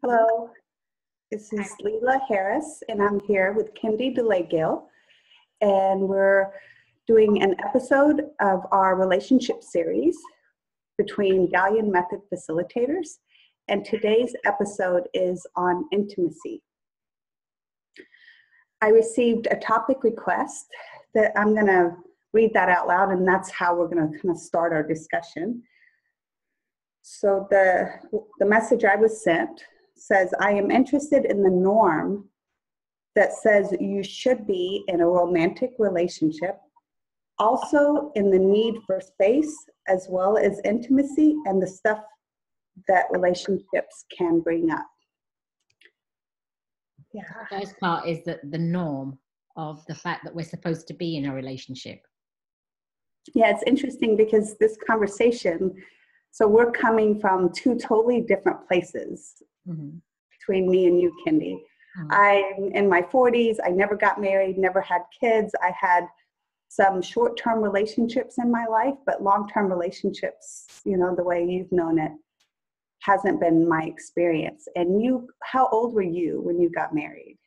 Hello, this is Leela Harris, and I'm here with Kindi and Leela, and we're doing an episode of our relationship series between Dalian Method Facilitators, and today's episode is on intimacy. I received a topic request that I'm going to read that out loud, and that's how we're going to kind of start our discussion. So the message I was sent says, I am interested in the norm that says you should be in a romantic relationship, also in the need for space, as well as intimacy and the stuff that relationships can bring up. Yeah. The first part is that the norm of the fact that we're supposed to be in a relationship. Yeah, it's interesting because this conversation, so we're coming from two totally different places. Mm-hmm. Between me and you, Kindi. Mm-hmm. I'm in my 40s. I never got married, never had kids. I had some short-term relationships in my life, but long-term relationships, you know, the way you've known it, hasn't been my experience. And you, how old were you when you got married?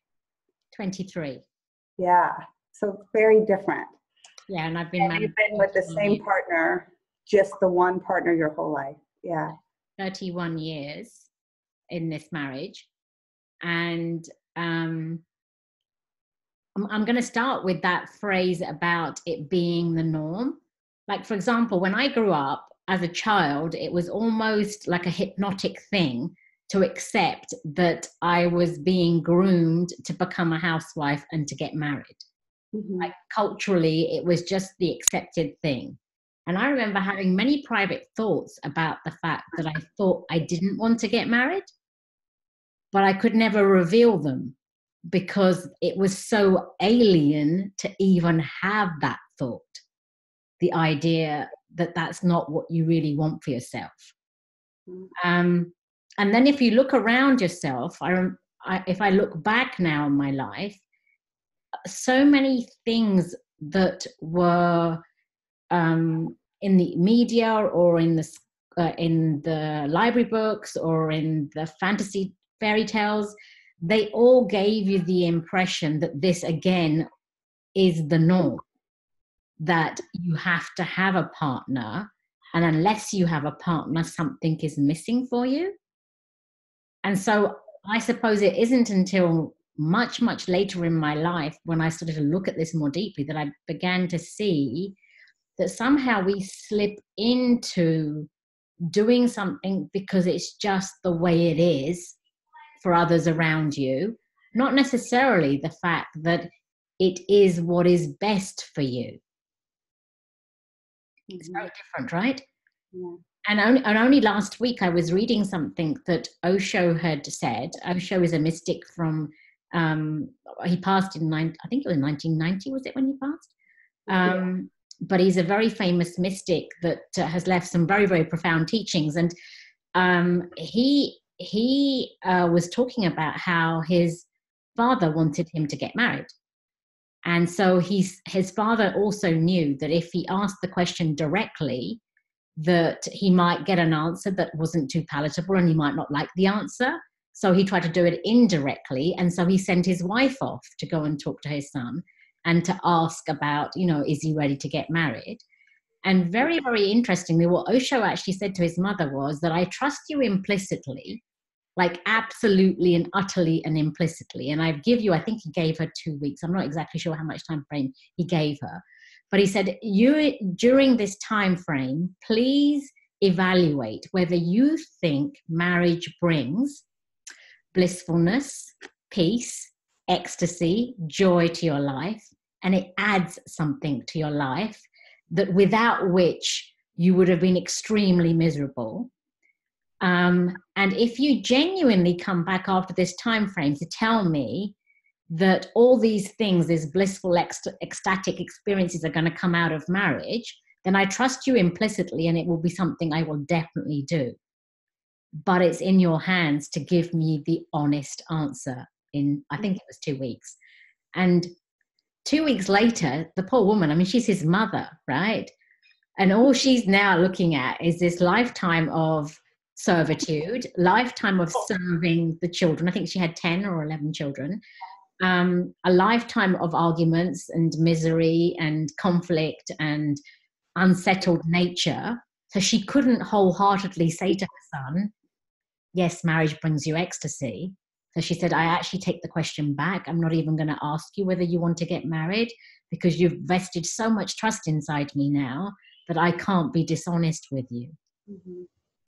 23. Yeah, so very different. Yeah, and I've been married. You've been with the same partner, just the one partner your whole life. Yeah. 31 years in this marriage. And I'm going to start with that phrase about it being the norm. Like, for example, when I grew up as a child, it was almost like a hypnotic thing to accept that I was being groomed to become a housewife and to get married. Mm-hmm. Like, culturally, it was just the accepted thing. And I remember having many private thoughts about the fact that I thought I didn't want to get married, but I could never reveal them because it was so alien to even have that thought, the idea that that's not what you really want for yourself. Mm-hmm. And then if you look around yourself, if I look back now in my life, so many things that were in the media or in the library books or in the fantasy fairy tales, they all gave you the impression that this again is the norm, that you have to have a partner, and unless you have a partner, something is missing for you. And so I suppose it isn't until much, much later in my life when I started to look at this more deeply that I began to see that somehow we slip into doing something because it's just the way it is for others around you, not necessarily the fact that it is what is best for you. Mm-hmm. It's very different, right? Yeah. And only last week I was reading something that Osho had said. Osho is a mystic from, he passed in, I think it was 1990, was it when he passed? Yeah. But he's a very famous mystic that has left some very, very profound teachings. And he was talking about how his father wanted him to get married. And so his father also knew that if he asked the question directly, that he might get an answer that wasn't too palatable and he might not like the answer. So he tried to do it indirectly. And so he sent his wife off to go and talk to his son and to ask about, you know, is he ready to get married? And very, very interestingly, what Osho actually said to his mother was that I trust you implicitly, like absolutely and utterly and implicitly. And I think he gave her 2 weeks. I'm not exactly sure how much time frame he gave her. But he said, during this time frame, please evaluate whether you think marriage brings blissfulness, peace, ecstasy, joy to your life, and it adds something to your life that without which you would have been extremely miserable. And if you genuinely come back after this time frame to tell me that all these things, these blissful, ecstatic experiences are going to come out of marriage, then I trust you implicitly and it will be something I will definitely do. But it's in your hands to give me the honest answer in, I think it was 2 weeks. And 2 weeks later, the poor woman, I mean, she's his mother, right? And all she's now looking at is this lifetime of servitude, lifetime of serving the children. I think she had 10 or 11 children. A lifetime of arguments and misery and conflict and unsettled nature. So she couldn't wholeheartedly say to her son, yes, marriage brings you ecstasy. So she said, I actually take the question back. I'm not even going to ask you whether you want to get married, because you've vested so much trust inside me now that I can't be dishonest with you. Mm-hmm.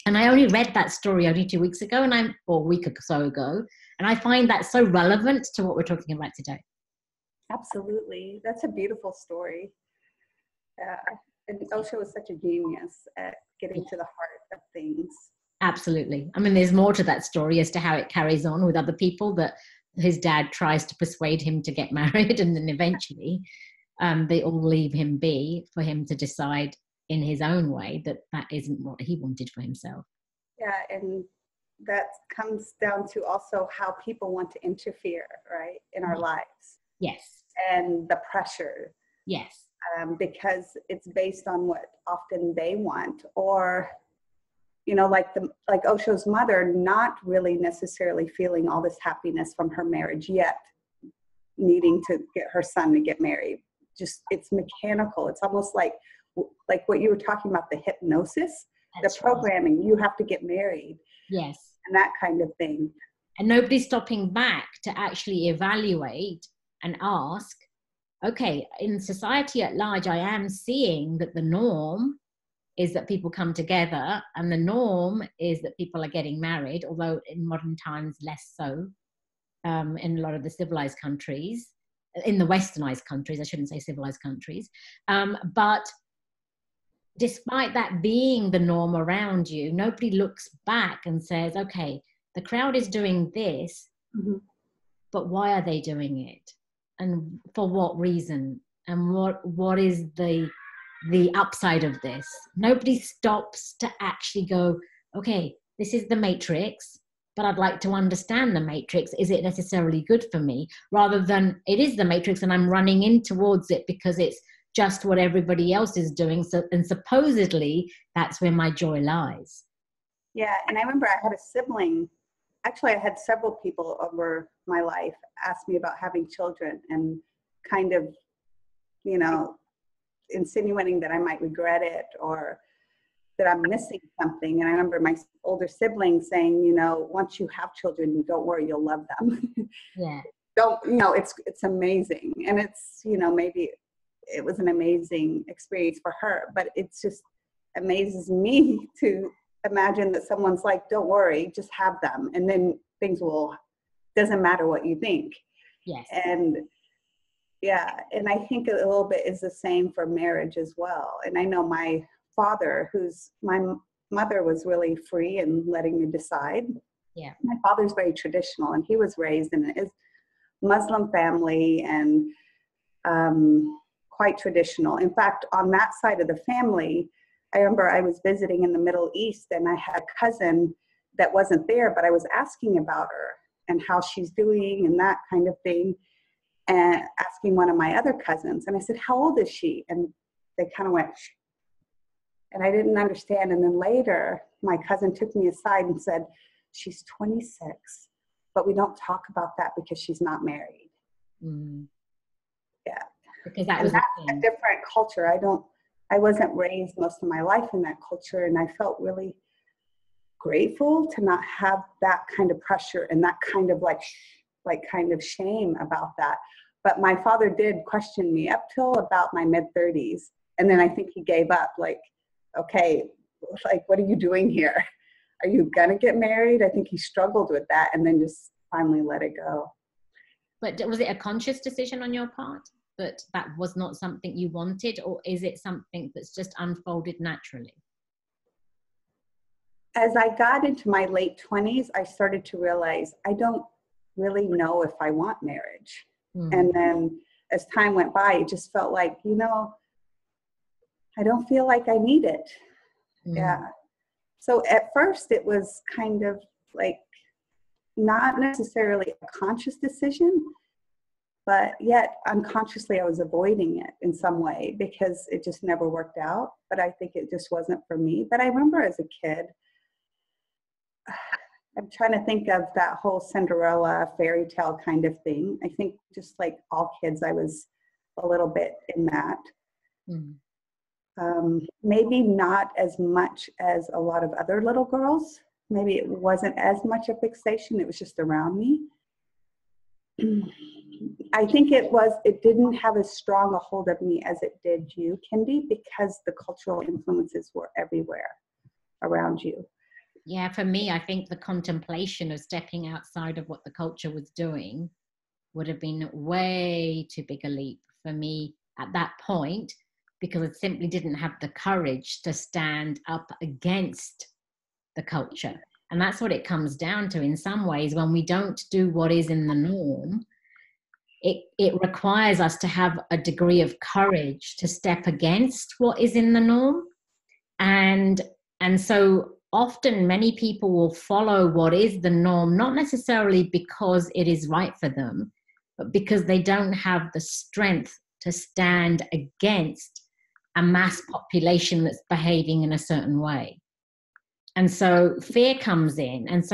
And I only read that story only 2 weeks ago, or a week or so ago. And I find that so relevant to what we're talking about today. Absolutely. That's a beautiful story. And Osho was such a genius at getting to the heart of things. Absolutely. I mean, there's more to that story as to how it carries on with other people, that his dad tries to persuade him to get married, and then eventually they all leave him be for him to decide in his own way that that isn't what he wanted for himself. Yeah, and that comes down to also how people want to interfere, right, in our lives. Yes. And the pressure. Yes. Because it's based on what often they want, or you know, like Osho's mother, not really necessarily feeling all this happiness from her marriage yet, needing to get her son to get married. Just, it's mechanical. It's almost like what you were talking about, the hypnosis, the programming, right. You have to get married. Yes. And that kind of thing. And nobody's stopping back to actually evaluate and ask, okay, in society at large, I am seeing that the norm is that people come together, and the norm is that people are getting married, although in modern times less so, in a lot of the civilized countries, in the westernized countries, I shouldn't say civilized countries. But despite that being the norm around you, nobody looks back and says, okay, the crowd is doing this, mm-hmm. but why are they doing it? And for what reason? And what is the upside of this? Nobody stops to actually go, okay, this is the matrix, but I'd like to understand the matrix. Is it necessarily good for me? Rather than it is the matrix and I'm running in towards it because it's just what everybody else is doing. So, and supposedly that's where my joy lies. Yeah. And I remember I had a sibling. Actually, I had several people over my life ask me about having children and kind of, you know, insinuating that I might regret it or that I'm missing something. And I remember my older sibling saying, you know, once you have children, don't worry, you'll love them. Yeah. Don't, you know, it's amazing. And it's, you know, maybe it was an amazing experience for her, but it's just amazes me to imagine that someone's like, don't worry, just have them. And then things doesn't matter what you think. Yes. And yeah, and I think a little bit is the same for marriage as well. And I know my father, my mother was really free in letting me decide. Yeah. My father's very traditional, and he was raised in a Muslim family and quite traditional. In fact, on that side of the family, I remember I was visiting in the Middle East, and I had a cousin that wasn't there, but I was asking about her and how she's doing and that kind of thing. And asking one of my other cousins, and I said, how old is she? And they kind of went, shh. And I didn't understand. And then later, my cousin took me aside and said, she's 26, but we don't talk about that because she's not married. Mm. Yeah. Because that's a different culture. I wasn't raised most of my life in that culture, and I felt really grateful to not have that kind of pressure and that kind of like kind of shame about that. But my father did question me up till about my mid-30s. And then I think he gave up, like, okay, like, what are you doing here? Are you going to get married? I think he struggled with that and then just finally let it go. But was it a conscious decision on your part that was not something you wanted, or is it something that's just unfolded naturally? As I got into my late 20s, I started to realize I don't really know if I want marriage. And then as time went by, it just felt like, you know, I don't feel like I need it. Yeah. So at first it was kind of like not necessarily a conscious decision, but yet unconsciously I was avoiding it in some way because it just never worked out. But I think it just wasn't for me. But I remember as a kid, I'm trying to think of that whole Cinderella fairy tale kind of thing. I think just like all kids, I was a little bit in that. Maybe not as much as a lot of other little girls. Maybe it wasn't as much a fixation. It was just around me. I think it didn't have as strong a hold of me as it did you, Kindi, because the cultural influences were everywhere around you. Yeah, for me, I think the contemplation of stepping outside of what the culture was doing would have been way too big a leap for me at that point, because I simply didn't have the courage to stand up against the culture. And that's what it comes down to in some ways. When we don't do what is in the norm, it requires us to have a degree of courage to step against what is in the norm. And so often many people will follow what is the norm, not necessarily because it is right for them, but because they don't have the strength to stand against a mass population that's behaving in a certain way. And so fear comes in. And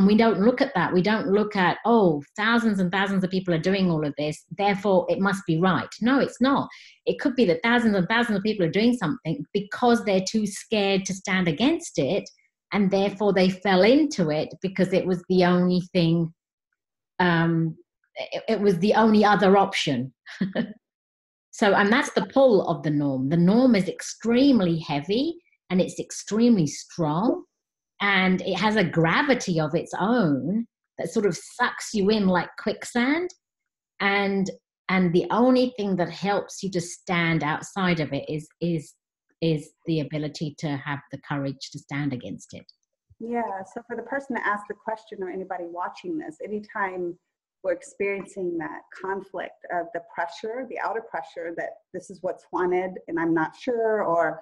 we don't look at that. We don't look at, oh, thousands and thousands of people are doing all of this, therefore it must be right. No, it's not. It could be that thousands and thousands of people are doing something because they're too scared to stand against it, and therefore they fell into it because it was the only thing, it was the only other option. So, and that's the pull of the norm. The norm is extremely heavy and it's extremely strong, and it has a gravity of its own that sort of sucks you in like quicksand. And the only thing that helps you to stand outside of it is the ability to have the courage to stand against it. Yeah. So for the person to ask the question, or anybody watching this, anytime we're experiencing that conflict of the pressure, the outer pressure that this is what's wanted and I'm not sure, or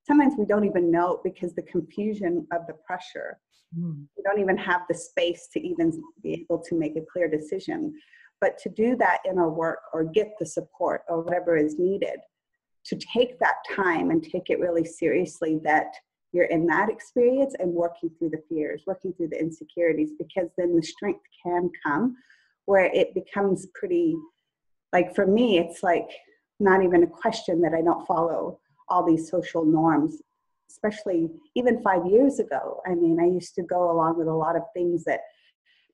sometimes we don't even know because the confusion of the pressure, we don't even have the space to even be able to make a clear decision. But to do that inner work or get the support or whatever is needed, to take that time and take it really seriously that you're in that experience and working through the fears, working through the insecurities, because then the strength can come where it becomes pretty, like for me, it's like not even a question that I don't follow all these social norms, especially even 5 years ago. I mean, I used to go along with a lot of things that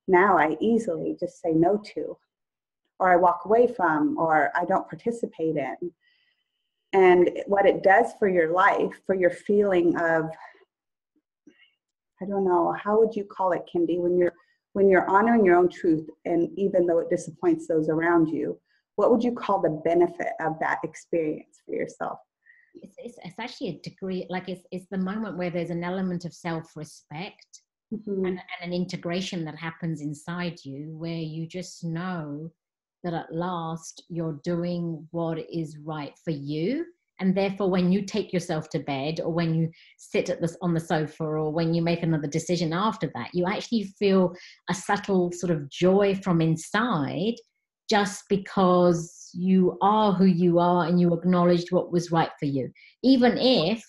now I easily just say no to, or I walk away from, or I don't participate in. And what it does for your life, for your feeling of, I don't know, how would you call it, Kindi, when you're honoring your own truth, and even though it disappoints those around you, what would you call the benefit of that experience for yourself? It's actually a degree, like it's the moment where there's an element of self-respect and an integration that happens inside you, where you just know that at last you're doing what is right for you. And therefore, when you take yourself to bed, or when you sit on the sofa, or when you make another decision after that, you actually feel a subtle sort of joy from inside, just because you are who you are and you acknowledged what was right for you, even if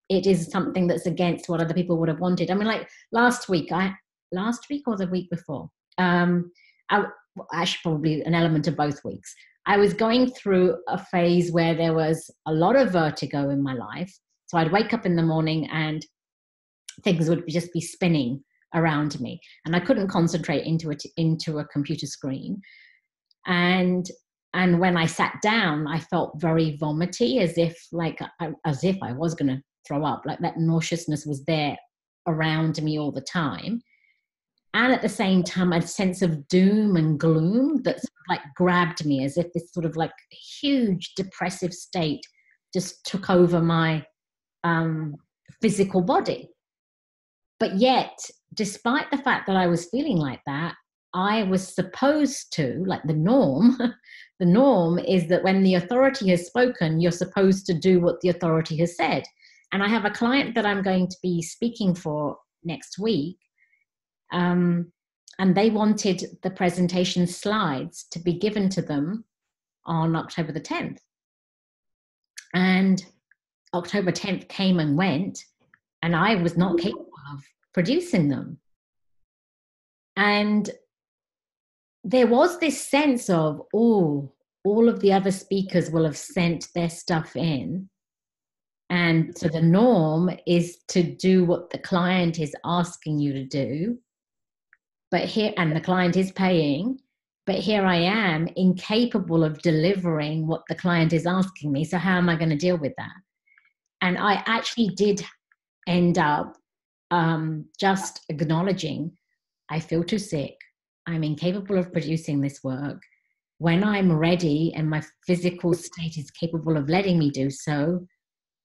it is something that's against what other people would have wanted. I mean, like last week or the week before, actually probably an element of both weeks, I was going through a phase where there was a lot of vertigo in my life. So I'd wake up in the morning and things would just be spinning around me, and I couldn't concentrate into a computer screen. And when I sat down, I felt very vomity, as if I was going to throw up. Like that nauseousness was there around me all the time. And at the same time, a sense of doom and gloom that sort of like grabbed me, as if this sort of like huge depressive state just took over my physical body. But yet, despite the fact that I was feeling like that, I was supposed to, like the norm is that when the authority has spoken, you're supposed to do what the authority has said. And I have a client that I'm going to be speaking for next week. And they wanted the presentation slides to be given to them on October the 10th. And October 10th came and went, and I was not capable of producing them. And there was this sense of, oh, all of the other speakers will have sent their stuff in. And so the norm is to do what the client is asking you to do. And the client is paying, but here I am incapable of delivering what the client is asking me. So how am I going to deal with that? And I actually did end up just acknowledging, I feel too sick. I'm incapable of producing this work. When I'm ready and my physical state is capable of letting me do so,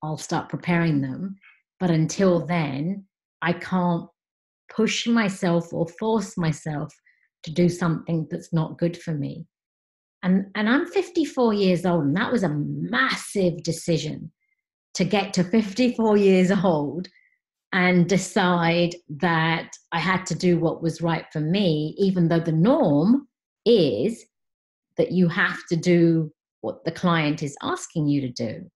I'll start preparing them. But until then, I can't push myself or force myself to do something that's not good for me. And I'm 54 years old, and that was a massive decision to get to 54 years old and decide that I had to do what was right for me, even though the norm is that you have to do what the client is asking you to do.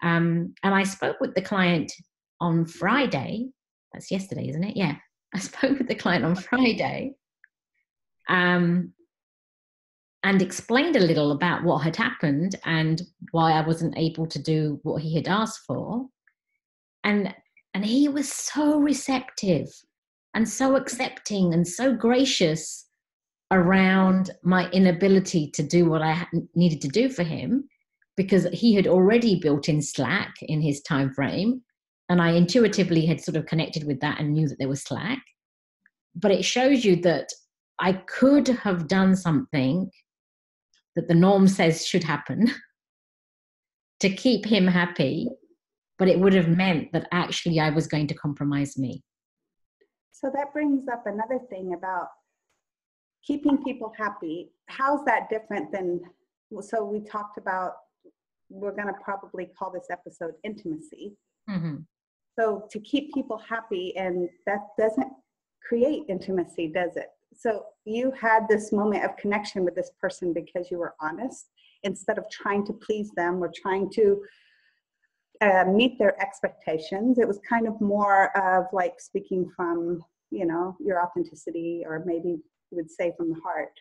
And I spoke with the client on Friday. That's yesterday, isn't it? Yeah. I spoke with the client on Friday and explained a little about what had happened and why I wasn't able to do what he had asked for. And he was so receptive and so accepting and so gracious around my inability to do what I needed to do for him, because he had already built in slack in his time frame, and I intuitively had sort of connected with that and knew that there was slack. But it shows you that I could have done something that the norm says should happen to keep him happy, but it would have meant that actually I was going to compromise me. So that brings up another thing about keeping people happy. How's that different than, so we talked about, we're going to probably call this episode intimacy. Mm-hmm. So to keep people happy, and that doesn't create intimacy, does it? So you had this moment of connection with this person because you were honest, instead of trying to please them or trying to meet their expectations. It was kind of more of like speaking from, you know, your authenticity, or maybe you would say from the heart.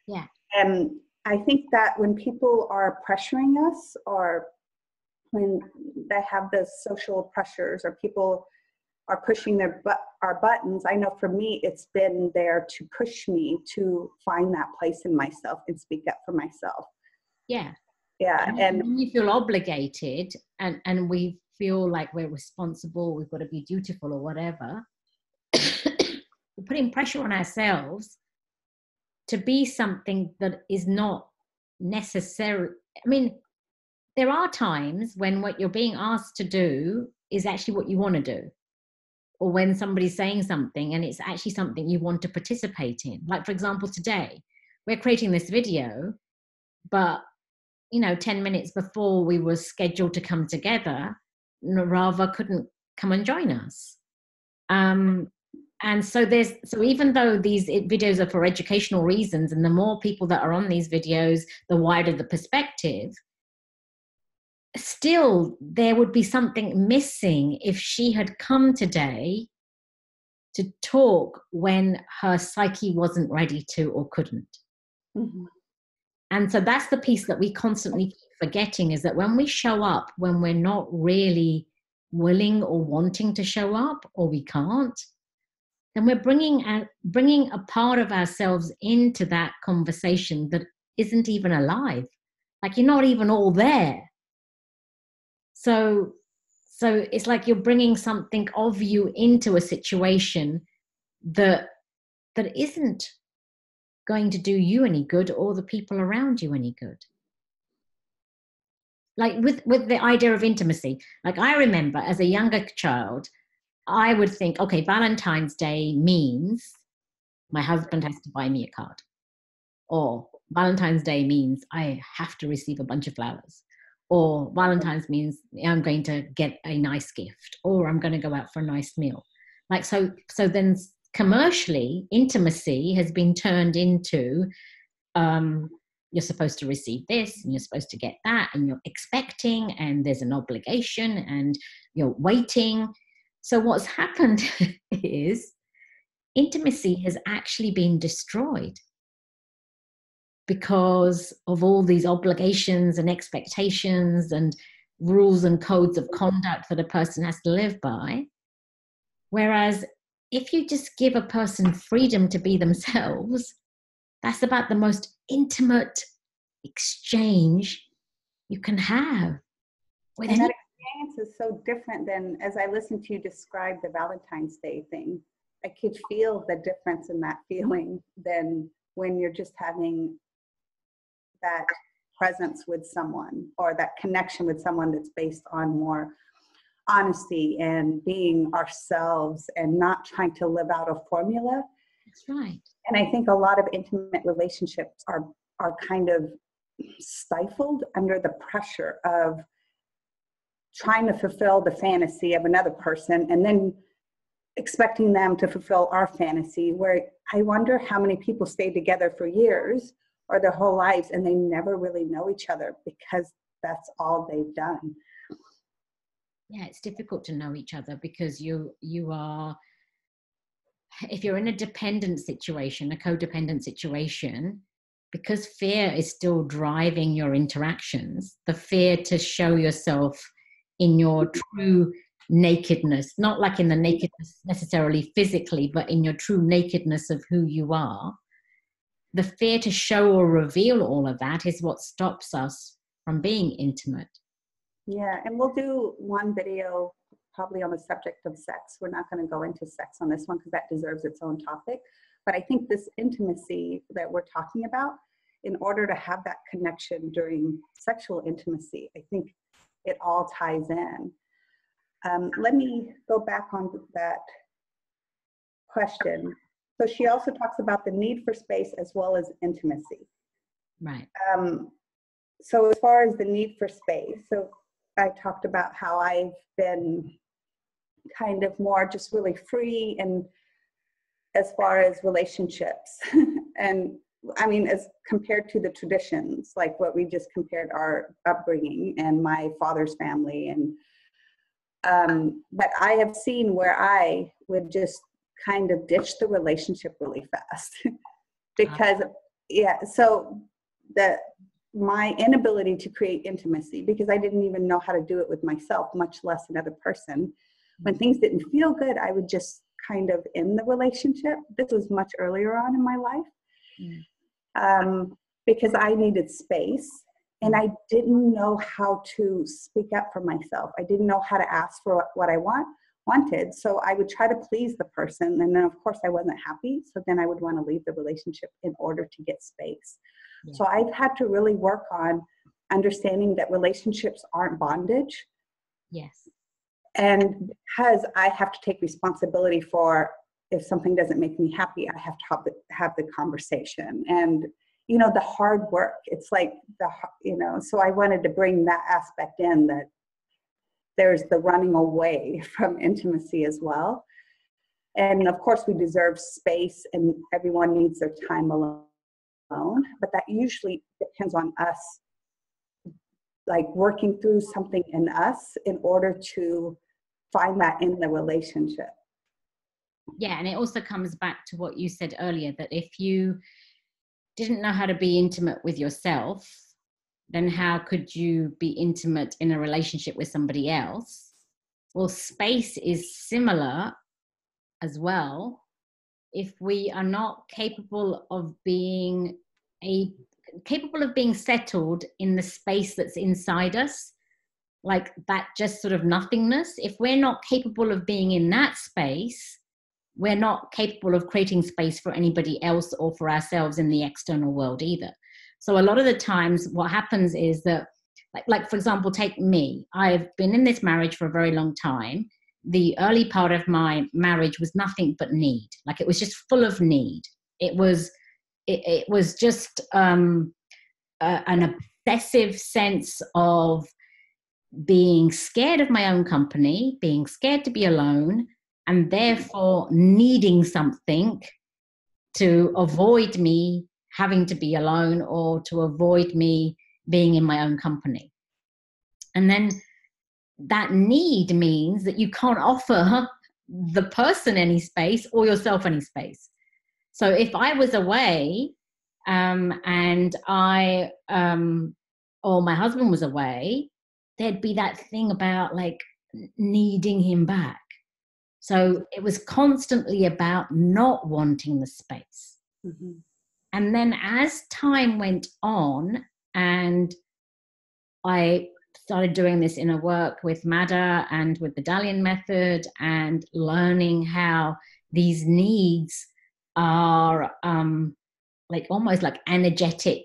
Yeah. And I think that when people are pressuring us, or when they have the social pressures, or people are pushing our buttons, I know for me, it's been there to push me to find that place in myself and speak up for myself. Yeah. Yeah. And we feel obligated, and we feel like we're responsible, we've got to be dutiful or whatever. We're putting pressure on ourselves to be something that is not necessary. I mean, there are times when what you're being asked to do is actually what you want to do, or when somebody's saying something and it's actually something you want to participate in. Like, for example, today we're creating this video, but 10 minutes before we were scheduled to come together, Rava couldn't come and join us. And so even though these videos are for educational reasons, and the more people that are on these videos, the wider the perspective, still there would be something missing if she had come today to talk when her psyche wasn't ready to or couldn't. Mm-hmm. And so that's the piece that we constantly keep forgetting, is that when we show up, when we're not really willing or wanting to show up, or we can't, then we're bringing a part of ourselves into that conversation that isn't even alive. Like, you're not even all there. So it's like you're bringing something of you into a situation that isn't going to do you any good, or the people around you any good. Like with the idea of intimacy, like I remember as a younger child, I would think, okay, Valentine's Day means my husband has to buy me a card, or Valentine's Day means I have to receive a bunch of flowers, or Valentine's means I'm going to get a nice gift, or I'm going to go out for a nice meal. Like, so then commercially, intimacy has been turned into, you're supposed to receive this, and you're supposed to get that, and you're expecting, and there's an obligation, and you're waiting. So what's happened is intimacy has actually been destroyed because of all these obligations and expectations and rules and codes of conduct that a person has to live by. Whereas if you just give a person freedom to be themselves, that's about the most intimate exchange you can have with and any. that experience is so different than, as I listened to you describe the Valentine's Day thing, I could feel the difference in that feeling than when you're just having that presence with someone, or that connection with someone that's based on more honesty and being ourselves and not trying to live out a formula. That's right. And I think a lot of intimate relationships are kind of stifled under the pressure of trying to fulfill the fantasy of another person and then expecting them to fulfill our fantasy, where I wonder how many people stay together for years or their whole lives and they never really know each other because that's all they've done. Yeah, it's difficult to know each other because you are, if you're in a dependent situation, a codependent situation, because fear is still driving your interactions, the fear to show yourself in your true nakedness, not like in the nakedness necessarily physically, but in your true nakedness of who you are. The fear to show or reveal all of that is what stops us from being intimate. Yeah, and we'll do one video probably on the subject of sex. We're not going to go into sex on this one because that deserves its own topic. But I think this intimacy that we're talking about, in order to have that connection during sexual intimacy, I think it all ties in. Let me go back on that question. So she also talks about the need for space as well as intimacy. Right. So as far as the need for space, so I talked about how I've been kind of more just really free, and as far as relationships and I mean, as compared to the traditions, like what we just compared our upbringing and my father's family. And but I have seen where I would just kind of ditch the relationship really fast because, yeah, so my inability to create intimacy, because I didn't even know how to do it with myself, much less another person. When things didn't feel good, I would just kind of end the relationship. This was much earlier on in my life. Because I needed space and I didn't know how to speak up for myself. I didn't know how to ask for what I wanted. So I would try to please the person. And then of course I wasn't happy. So then I would want to leave the relationship in order to get space. Yeah. So I've had to really work on understanding that relationships aren't bondage. Yes. And because I have to take responsibility for, if something doesn't make me happy, I have to have the conversation. And, you know, the hard work, it's like so I wanted to bring that aspect in, that there's the running away from intimacy as well. And of course we deserve space and everyone needs their time alone, but that usually depends on us, like working through something in us in order to find that in the relationship. Yeah, and it also comes back to what you said earlier, that if you didn't know how to be intimate with yourself, then how could you be intimate in a relationship with somebody else? Well, space is similar as well. If we are not capable of being settled in the space that's inside us, like that just sort of nothingness, if we're not capable of being in that space, we're not capable of creating space for anybody else or for ourselves in the external world either. So a lot of the times what happens is that, like for example, take me. I've been in this marriage for a very long time. The early part of my marriage was nothing but need. Like it was just full of need. It was just an obsessive sense of being scared of my own company, being scared to be alone, and therefore needing something to avoid me having to be alone or to avoid me being in my own company. And then that need means that you can't offer the person any space or yourself any space. So if I was away and I or my husband was away, there'd be that thing about like needing him back. So it was constantly about not wanting the space. Mm-hmm. And then as time went on and I started doing this inner work with Madda and with the Dalian Method and learning how these needs are like almost like energetic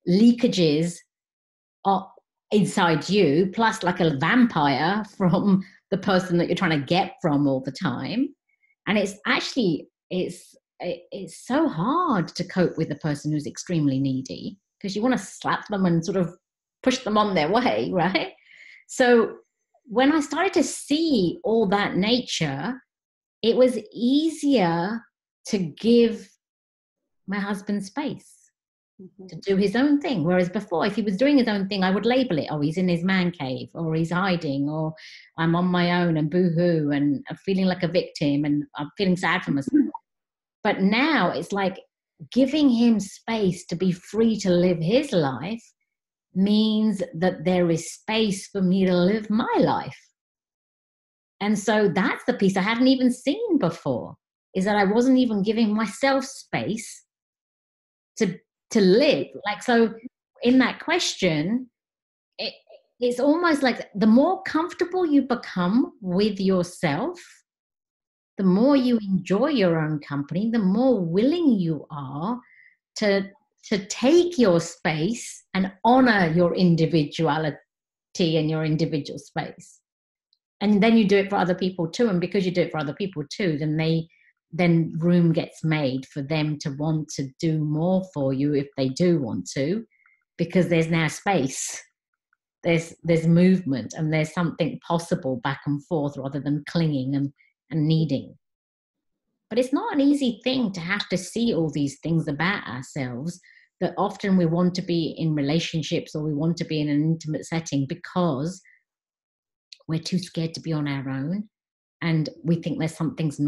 leakages inside you, plus like a vampire from the person that you're trying to get from all the time. And it's actually, it's so hard to cope with a person who's extremely needy, because you want to slap them and sort of push them on their way, right? So when I started to see all that nature, it was easier to give my husband space to do his own thing. Whereas before, if he was doing his own thing, I would label it, oh, he's in his man cave, or he's hiding, or I'm on my own and boo-hoo, and I'm feeling like a victim, and I'm feeling sad for myself. But now it's like giving him space to be free to live his life means that there is space for me to live my life. And so that's the piece I hadn't even seen before, is that I wasn't even giving myself space to live. Like, so in that question, it's almost like the more comfortable you become with yourself, the more you enjoy your own company, the more willing you are to take your space and honor your individuality and your individual space. And then you do it for other people too. And because you do it for other people too, then room gets made for them to want to do more for you if they do want to, because there's now space. There's movement, and there's something possible back and forth rather than clinging and needing. But it's not an easy thing to have to see all these things about ourselves, that often we want to be in relationships or we want to be in an intimate setting because we're too scared to be on our own. And we think there's something's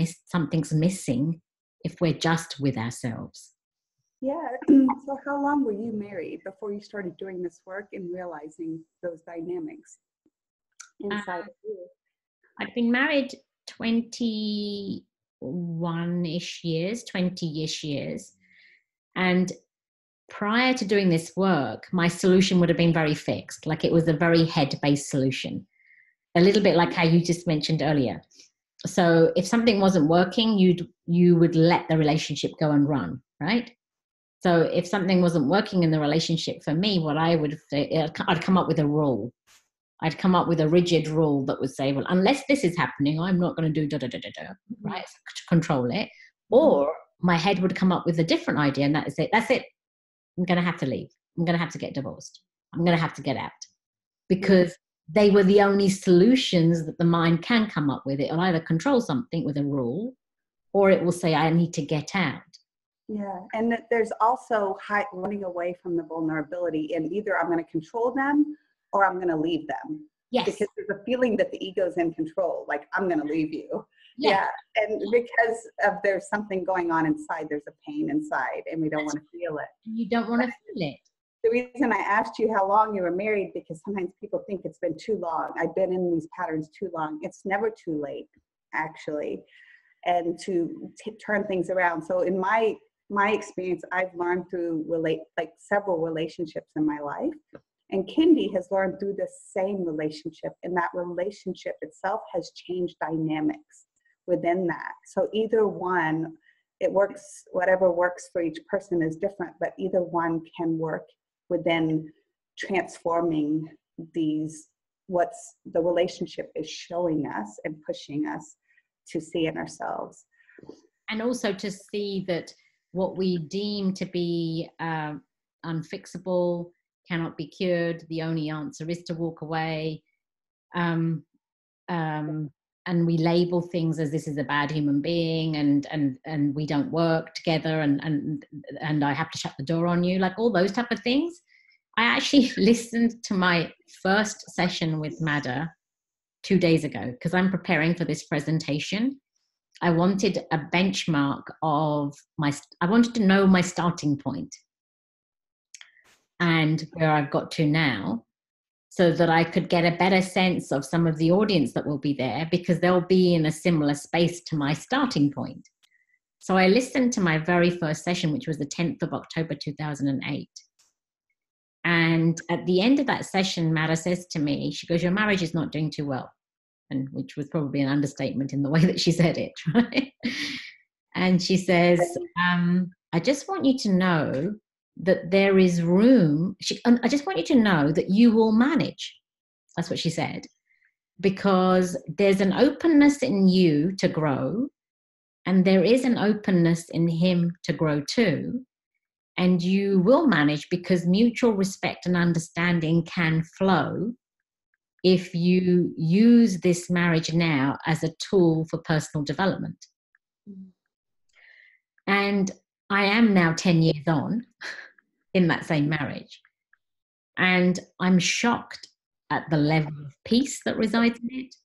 missing if we're just with ourselves. Yeah. So how long were you married before you started doing this work and realizing those dynamics inside of you? I've been married 21-ish years, 20-ish years. And prior to doing this work, my solution would have been very fixed. Like, it was a very head-based solution. A little bit like how you just mentioned earlier. So if something wasn't working, you would let the relationship go and run, right? So if something wasn't working in the relationship for me, what I would say, I'd come up with a rule. I'd come up with a rigid rule that would say, well, unless this is happening, I'm not going to do right, to control it. Or my head would come up with a different idea, and that is it. That's it. I'm going to have to leave. I'm going to have to get divorced. I'm going to have to get out. Because they were the only solutions that the mind can come up with. It'll either control something with a rule, or it will say, I need to get out. Yeah, and there's also running away from the vulnerability, and either I'm going to control them or I'm going to leave them. Yes. Because there's a feeling that the ego's in control, like, I'm going to leave you. Yeah. And because there's something going on inside, there's a pain inside, and we don't want to feel it. You don't want to feel it. The reason I asked you how long you were married, because sometimes people think it's been too long. I've been in these patterns too long. It's never too late, actually, and to turn things around. So in my experience, I've learned through several relationships in my life, and Kindi has learned through the same relationship, and that relationship itself has changed dynamics within that. So either one, it works, whatever works for each person is different, but either one can work within transforming what's the relationship is showing us and pushing us to see in ourselves. And also to see that what we deem to be unfixable cannot be cured. The only answer is to walk away. And we label things as, this is a bad human being, and we don't work together, and I have to shut the door on you, like all those type of things. I actually listened to my first session with Madda 2 days ago, because I'm preparing for this presentation. I wanted a benchmark of I wanted to know my starting point and where I've got to now, so that I could get a better sense of some of the audience that will be there, because they'll be in a similar space to my starting point. So I listened to my very first session, which was the 10th of October, 2008. And at the end of that session, Mara says to me, she goes, "Your marriage is not doing too well." And which was probably an understatement in the way that she said it, right? And she says, "I just want you to know that there is room. I just want you to know that you will manage." That's what she said. "Because there's an openness in you to grow, and there is an openness in him to grow too. And you will manage, because mutual respect and understanding can flow if you use this marriage now as a tool for personal development." And I am now 10 years on in that same marriage. And I'm shocked at the level of peace that resides in it,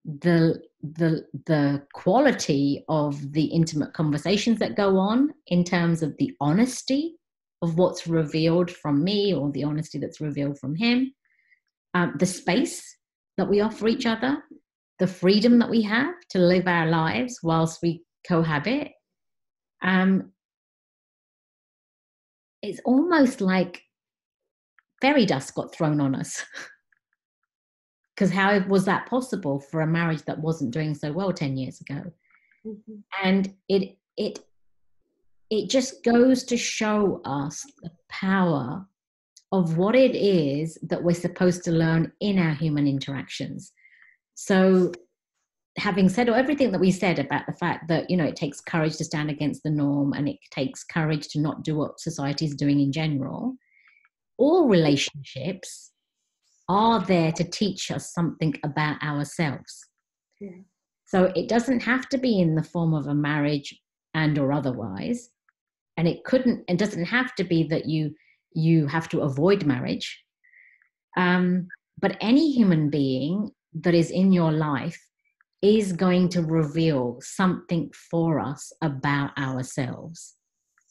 the quality of the intimate conversations that go on in terms of the honesty of what's revealed from me, or the honesty that's revealed from him, the space that we offer each other, the freedom that we have to live our lives whilst we cohabit. It's almost like fairy dust got thrown on us. Because how was that possible for a marriage that wasn't doing so well 10 years ago? Mm-hmm. And it just goes to show us the power of what it is that we're supposed to learn in our human interactions. So having said everything that we said about the fact that, you know, it takes courage to stand against the norm, and it takes courage to not do what society is doing in general, all relationships are there to teach us something about ourselves. Yeah. So it doesn't have to be in the form of a marriage and or otherwise. And it doesn't have to be that you have to avoid marriage. But any human being that is in your life is going to reveal something for us about ourselves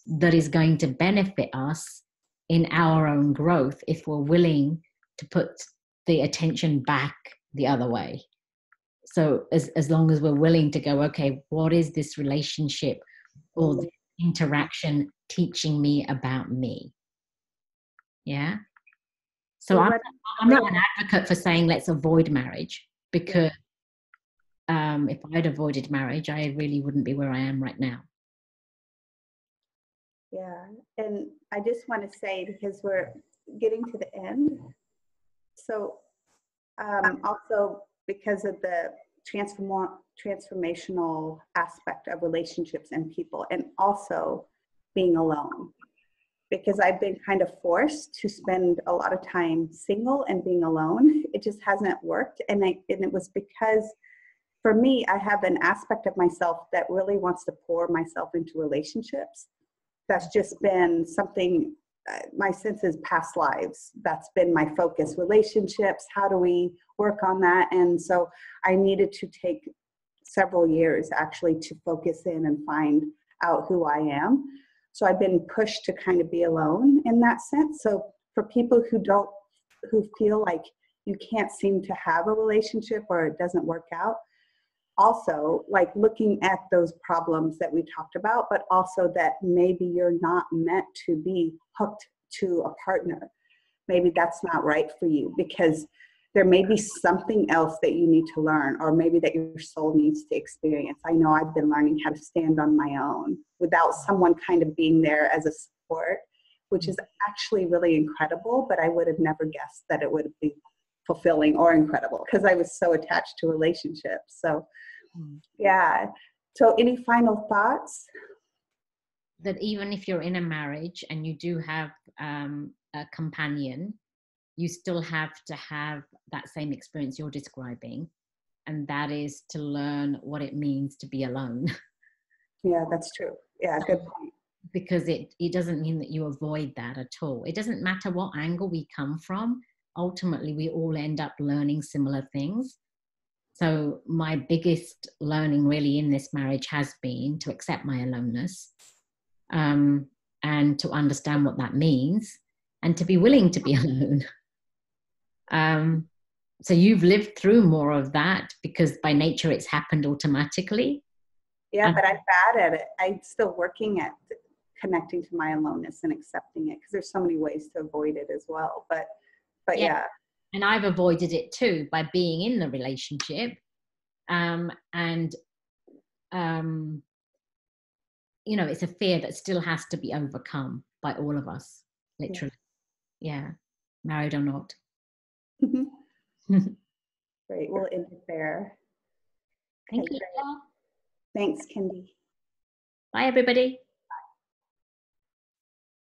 that is going to benefit us in our own growth, if we're willing to put the attention back the other way. So as long as we're willing to go, okay, what is this relationship or the interaction teaching me about me? Yeah. So I'm not an advocate for saying let's avoid marriage, because if I'd avoided marriage, I really wouldn't be where I am right now. Yeah, and I just want to say, because we're getting to the end, so also because of the transformational aspect of relationships and people, and also being alone, because I've been kind of forced to spend a lot of time single and being alone. It just hasn't worked, and it was because for me, I have an aspect of myself that really wants to pour myself into relationships. That's just been something, my senses, past lives, that's been my focus. Relationships, how do we work on that? And so I needed to take several years actually to focus in and find out who I am. So I've been pushed to kind of be alone in that sense. So for people who feel like you can't seem to have a relationship or it doesn't work out, also like looking at those problems that we talked about, but also that maybe you're not meant to be hooked to a partner. Maybe that's not right for you, because there may be something else that you need to learn, or maybe that your soul needs to experience. I know I've been learning how to stand on my own without someone kind of being there as a support, which is actually really incredible, but I would have never guessed that it would be fulfilling or incredible, because I was so attached to relationships. So yeah. So any final thoughts? That even if you're in a marriage and you do have a companion, you still have to have that same experience you're describing, and that is to learn what it means to be alone. Yeah, that's true. Yeah, good point. Because it doesn't mean that you avoid that at all. It doesn't matter what angle we come from. Ultimately, we all end up learning similar things. So my biggest learning really in this marriage has been to accept my aloneness, and to understand what that means, and to be willing to be alone. So you've lived through more of that because by nature it's happened automatically. Yeah, but I'm bad at it. I'm still working at connecting to my aloneness and accepting it, because there's so many ways to avoid it as well. But yeah. And I've avoided it too by being in the relationship. You know, it's a fear that still has to be overcome by all of us, literally. Yeah, married or not. Great, we'll end it there. Thank you. Thanks, Kindi. Bye, everybody.